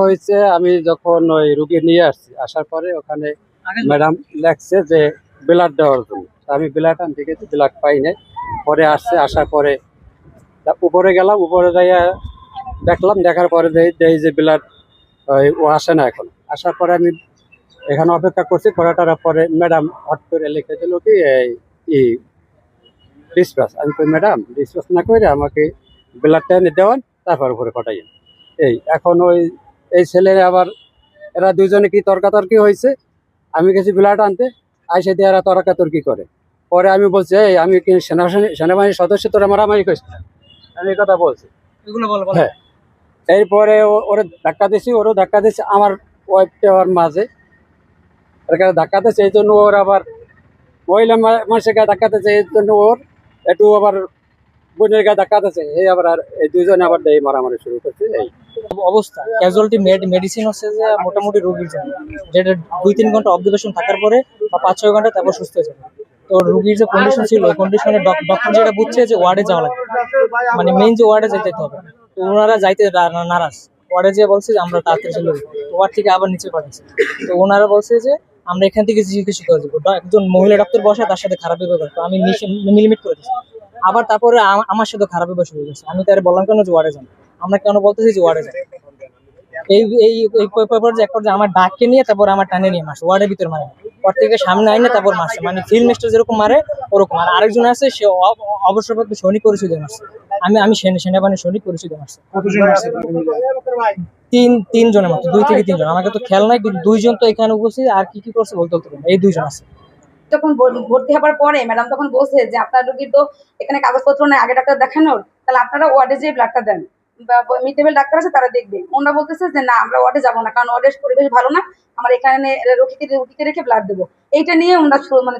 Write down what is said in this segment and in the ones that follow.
হয়েছে আমি যখন ওই রুগী নিয়ে আসছি, আসার পরে ওখানে ম্যাডাম লেখছে যে ব্লাড দেওয়ার জন্য। আমি ব্লাড আনতে গেছি, ব্লাড পাই নাই। পরে আসার পরে উপরে গেলাম, উপরে যাইয়া দেখলাম, দেখার পরে দেখি যে ব্লাড ও আসে না। এখন আসার পরে আমি এখানে অপেক্ষা করছি, করাটার পরে ম্যাডাম হট করে লিখে দিল কি এই ডিসপাস। আমি কই ম্যাডাম ডিসপাস না করে আমাকে ব্লাডটা এনে দেওয়ান, তারপর উপরে পাঠাইন। এখন এই ছেলে আবার এরা দুজনে কি তর্কাতর্কি হয়েছে। আমি গেছি ব্লাড আনতে, আইসে দিয়ে এরা তর্কাতর্কি করে। পরে আমি বলছি এই আমি কি সেনাবাহিনীর সদস্য, তোরা মারামারি করিস না, আমি এই কথা বলছি। হ্যাঁ, এরপরে ওরে ধাক্কা দিছি, ওরও ধাক্কা দিচ্ছে, আমার ওয়াইফকে ওর মাঝে ধাক্কা দিচ্ছে। এই জন্য ওর আবার মহিলা মানুষের গায়ে ধাক্কা দিচ্ছে, এই জন্য ওর একটু আবার বোনের গায়ে ধাক্কা দিচ্ছে। এই আবার আর এই দুজনে আবার মারামারি শুরু করছে। এই অবস্থা ক্যাজুয়ালিটি মেডিসিন হচ্ছে যে মোটামুটি রোগীর জন্য, যেটা 2-3 ঘন্টা অবজারভেশন থাকার পরে বা 5-6 ঘন্টা তারপর সুস্থ হয়ে যাবে। তো রোগীর যে কন্ডিশন ছিল, ওই কন্ডিশনে ডক্টর যেটা বুঝছে যে ওয়ার্ডে যাওয়া লাগবে, মানে মেইন যে ওয়ার্ডে যেতে হবে। তো ওনারা যাইতে নারাজ। ওয়ার্ডে যেয়ে বলছে যে আমরা তাড়াতাড়ি চলে যাবো, ওয়ার্ড থেকে আবার নিচে পাঠাচ্ছে। তো ওনারা বলছে যে আমরা এখান থেকে চিকিৎসা করে দেবো। একজন মহিলা ডক্টর বসে, তার সাথে খারাপ ব্যবহার করে। তো আমি মিলিমিট করে দিচ্ছি। আবার তারপরে আমার সাথে খারাপ ব্যবহার শুরু হয়েছে। আমি তার বললাম কেন যে ওয়ার্ডে যান, আমরা কেন বলতেছি যে ওয়ার্ডে যান। এই এই এই পর্যায়ে এক পর্যায়ে আমার ডাককে নিয়ে তারপর আমার টানে নিয়ে মারছে, ওয়ার্ডের ভিতর মারে, ওয়ার্ড থেকে সামনে আইনে তারপর মারছে। মানে ফিল্ড মাস্টার যেরকম মারে ওরকম। আর আরেকজন আছে, সে অবসরপ্রাপ্ত সৈনিক পরিচয় মারছে। আমি সেনাবাহিনীর সৈনিক পরিচয় মারছে। তিনজনের মতো, 2 থেকে 3 জন। আমাকে তো খেয়াল নাই, কিন্তু 2 জন তো এখানে উপস্থিত। আর কি করছে বলতে পারবো না। এই 2 জন আছে। যখন ভর্তি হবার পরে ম্যাডাম তখন বলছে যে আপনার রোগীর তো এখানে কাগজপত্র নেই আগে ডাক্তার দেখানোর, তাহলে আপনারা ওয়ার্ডে যে ব্লাডটা দেন বা মিড ডে মিল ডাক্তার আছে তারা দেখবে। ওনারা বলতেছে যে না, আমরা ওয়ার্ডে যাবো না, কারণ ওয়ার্ডের পরিবেশ ভালো না, আমার এখানে রোগীকে রেখে ব্লাড দেবো। এইটা নিয়ে ওনারা মানে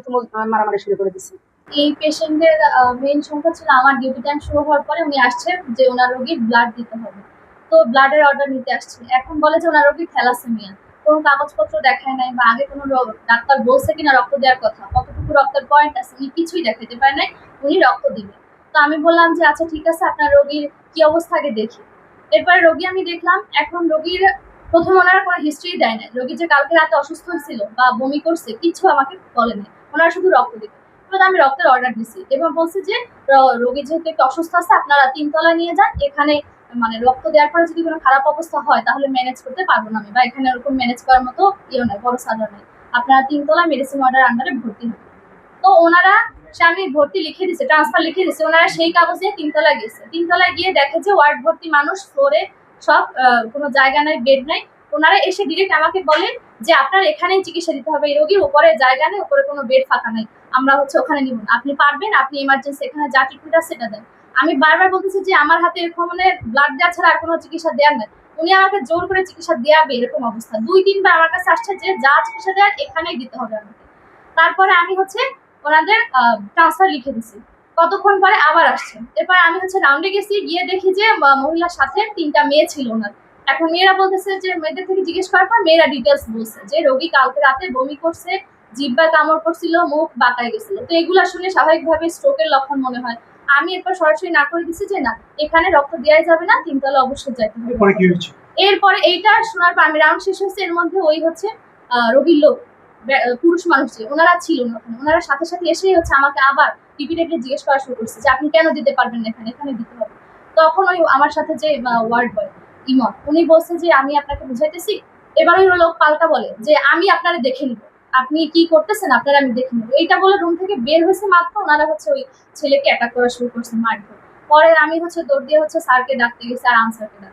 মারামারি শুরু করে দিচ্ছে। এই পেশেন্টের মেইন সংখ্যা ছিল, আমার ডিউটি টাইম শুরু হওয়ার পরে উনি আসছে যে ওনার রোগীর ব্লাড দিতে হবে। তো ব্লাডের অর্ডার নিতে আসছে। এখন বলে যে ওনার রোগী থ্যালাসেমিয়া, কোনো কাগজপত্র দেখায় নাই বা আগে কোনো ডাক্তার বলছে কিনা রক্ত দেওয়ার কথা, কতটুকু রক্তের পয়েন্ট আছে, উনি কিছুই দেখাতে পারে নাই, উনি রক্ত দিবে। তো আমি বললাম যে আচ্ছা ঠিক আছে, আপনার রোগীর কি অবস্থা আগে দেখি। এরপরে রোগী আমি দেখলাম। এখন রোগীর প্রথমে ওনারা কোনো হিস্ট্রি দেয় না, রোগী যে কালকে রাতে অসুস্থ হয়েছিল বা বমি করছে কিছু আমাকে বলে নাই, ওনারা শুধু রক্ত দিবে। আমি রক্তের অর্ডার দিছি এবং বলছি যে রোগী যেহেতু একটু অসুস্থ আছে, আপনারা 3 তলায় নিয়ে যান। এখানে মানে রক্ত দেওয়ার পরে যদি কোনো খারাপ অবস্থা হয় তাহলে ম্যানেজ করতে পারবো না আমি, বা এখানে ওরকম ম্যানেজ করার মতো নাই, বড় সার্জার নেই। আপনারা 3 তলায় মেডিসিন অর্ডার আন্ডারে ভর্তি হবে। তো ওনারা আমি ভর্তি লিখে দিচ্ছে, ট্রান্সফার লিখে দিচ্ছে। ওনারা সেই কাগজ নিয়ে 3 তলায় গেছে। 3 তলায় গিয়ে দেখে যে ওয়ার্ড ভর্তি মানুষ, ফ্লোরে সব, কোনো জায়গা নাই, বেড নাই। ওনারা এসে ডিরেক্ট আমাকে বলেন যে আপনার এখানেই চিকিৎসা দিতে হবে, এই রোগীর উপরে জায়গা নেই, উপরে কোনো বেড ফাঁকা নেই, আমরা ওখানে নিব না, আপনি পারবেন, আপনি ইমার্জেন্সি এখানে যা ট্রিটমেন্ট আছে সেটা দেন। আমি বারবার বলতেছি যে আমার হাতে এরকম মানে ব্লাড দেওয়া ছাড়া আর কোনো চিকিৎসা দেওয়ার নেই। উনি আমাকে জোর করে চিকিৎসা দেওয়াবে এরকম অবস্থা। 2-3 বার আমার কাছে আসছে যে যা চিকিৎসা দেওয়ার এখানেই দিতে হবে আমাকে। তারপরে আমি ওনাদের ট্রান্সফার লিখে দিছি। কতক্ষণ পরে আবার আসছে। এরপর আমি রাউন্ডে গেছি, গিয়ে দেখি যে মহিলার সাথে 3টা মেয়ে ছিল ওনার। এখন মেয়েরা বলতেছে যে, মেয়েদের থেকে জিজ্ঞেস করার পর মেয়েরা ডিটেলস বলছে যে রোগী কালকে রাতে বমি করছে, জিহ্বায় কামড় করছিল, মুখ বাঁকায় গেছিল। তো এগুলা শুনে স্বাভাবিকভাবে স্ট্রোকের লক্ষণ মনে হয়। আমি এরপর সরাসরি না করে দিচ্ছি যে না, এখানে রক্ত দেওয়াই যাবে না, 3 তলা অবশ্যই যাইতে হবে। এরপরে এইটা শোনার পর আমি রাউন্ড শেষ হয়েছে, এর মধ্যে রোগীর লোক পুরুষ মানুষ যে ওনারা ছিল না ওখানে, ওনারা সাথে সাথে এসেই আমাকে আবার রিপিটেডলি জিজ্ঞেস করা শুরু করছে যে আপনি কেন দিতে পারবেন না, এখানে দিতে হবে। তখন আমার সাথে যে ওয়ার্ড বয় ইমন, উনি বলছে যে আমি আপনাকে বুঝাইতেছি। এবার ওই লোক পাল্টা বলে যে আমি আপনারা দেখে নিব, আপনি কি করতেছেন আপনারা আমি দেখে নেবো। এইটা বলে রুম থেকে বের হয়েছে মাত্র ওনারা ওই ছেলেকে অ্যাটাক করা শুরু করছে, মারধর। পরে আমি দৌড় দিয়ে স্যারকে ডাকতে গেছি আর আনসারকে ডাকতে।